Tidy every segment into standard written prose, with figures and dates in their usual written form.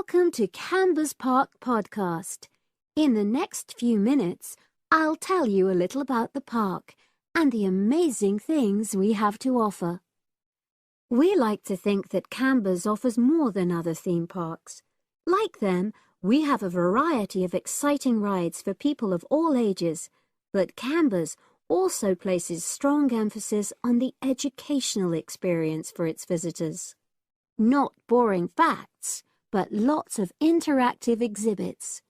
Welcome to Camber's Park podcast. In the next few minutes, I'll tell you a little about the park and the amazing things we have to offer. We like to think that Camber's offers more than other theme parks. Like them, we have a variety of exciting rides for people of all ages, but Camber's also places strong emphasis on the educational experience for its visitors. Not boring facts, but lots of interactive exhibits.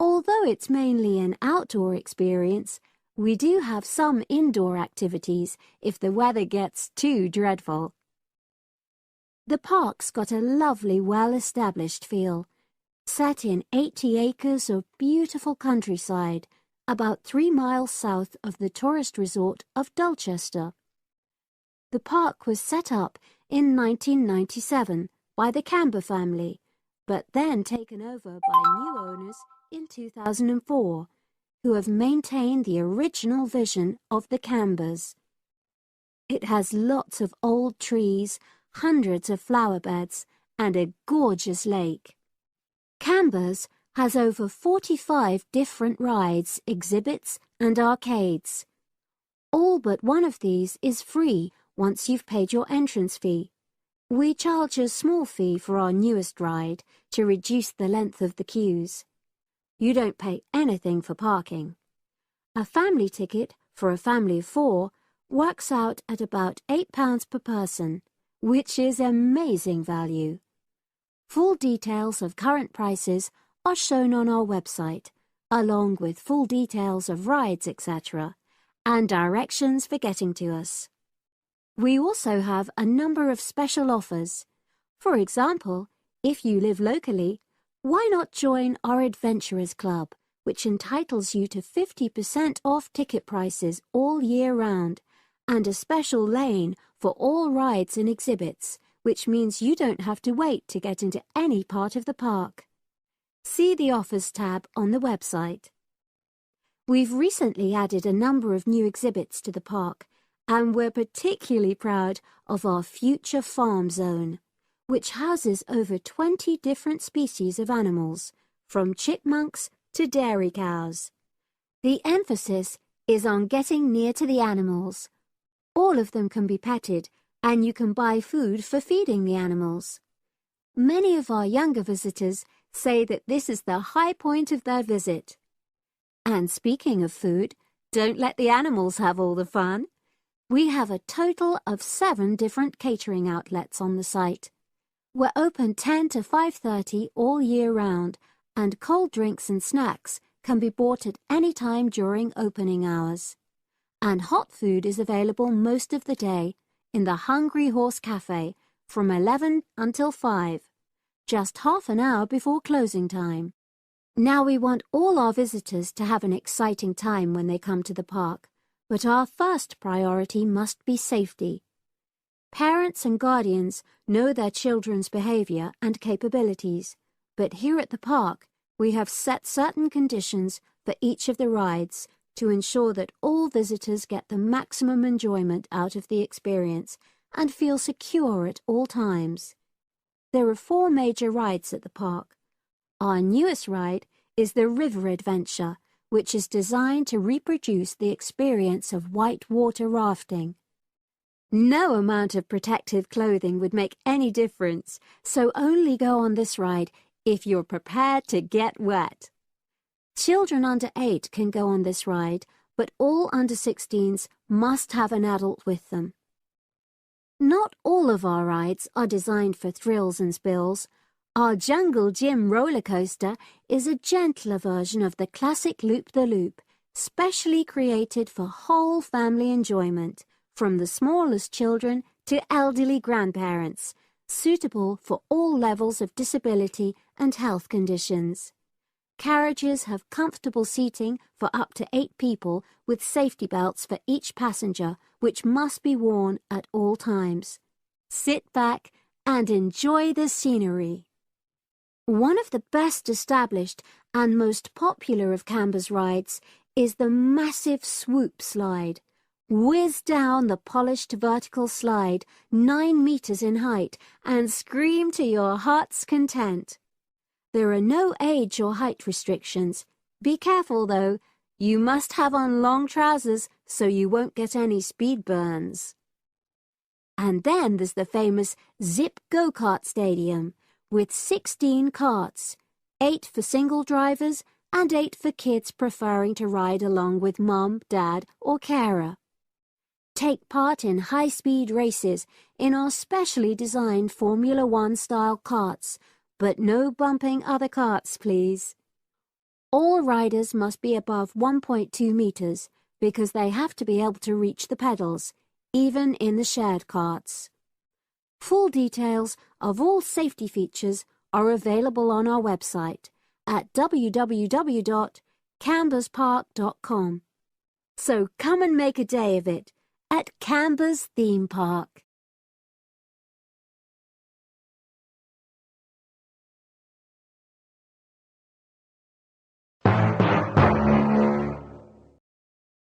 Although it's mainly an outdoor experience, we do have some indoor activities if the weather gets too dreadful. The park's got a lovely, well-established feel, set in 80 acres of beautiful countryside, about 3 miles south of the tourist resort of Dulchester. The park was set up in 1997 by the Camber family, but then taken over by new owners in 2004, who have maintained the original vision of the Cambers. It has lots of old trees, hundreds of flower beds, and a gorgeous lake. Cambers has over 45 different rides, exhibits, and arcades. All but one of these is free once you've paid your entrance fee. We charge a small fee for our newest ride to reduce the length of the queues. You don't pay anything for parking. A family ticket for a family of 4 works out at about £8 per person, which is amazing value. Full details of current prices are shown on our website, along with full details of rides, etc., and directions for getting to us. We also have a number of special offers. For example, if you live locally, why not join our Adventurers Club, which entitles you to 50% off ticket prices all year round, and a special lane for all rides and exhibits, which means you don't have to wait to get into any part of the park. See the Offers tab on the website. We've recently added a number of new exhibits to the park, and we're particularly proud of our Future Farm Zone, which houses over 20 different species of animals, from chipmunks to dairy cows. The emphasis is on getting near to the animals. All of them can be petted, and you can buy food for feeding the animals. Many of our younger visitors say that this is the high point of their visit. And speaking of food, don't let the animals have all the fun. We have a total of 7 different catering outlets on the site. We're open 10 to 5:30 all year round, and cold drinks and snacks can be bought at any time during opening hours. And hot food is available most of the day in the Hungry Horse Cafe from 11 until 5, just half an hour before closing time. Now we want all our visitors to have an exciting time when they come to the park, but our first priority must be safety. Parents and guardians know their children's behavior and capabilities, but here at the park, we have set certain conditions for each of the rides to ensure that all visitors get the maximum enjoyment out of the experience and feel secure at all times. There are 4 major rides at the park. Our newest ride is the River Adventure, which is designed to reproduce the experience of whitewater rafting. No amount of protective clothing would make any difference, so only go on this ride if you're prepared to get wet. Children under 8 can go on this ride, but all under 16s must have an adult with them. Not all of our rides are designed for thrills and spills. Our Jungle Gym roller coaster is a gentler version of the classic Loop-the-Loop, specially created for whole family enjoyment, from the smallest children to elderly grandparents, suitable for all levels of disability and health conditions. Carriages have comfortable seating for up to 8 people with safety belts for each passenger, which must be worn at all times. Sit back and enjoy the scenery. One of the best established and most popular of Camber's rides is the massive swoop slide. Whiz down the polished vertical slide 9 meters in height and scream to your heart's content. There are no age or height restrictions. Be careful though, you must have on long trousers so you won't get any speed burns. And then there's the famous Zip Go Kart Stadium with 16 karts, 8 for single drivers and 8 for kids preferring to ride along with mom, dad or carer. Take part in high-speed races in our specially designed Formula One style karts, but no bumping other karts, please. All riders must be above 1.2 meters because they have to be able to reach the pedals, even in the shared karts. Full details of all safety features are available on our website at www.camberspark.com. So come and make a day of it at Camber's Theme Park.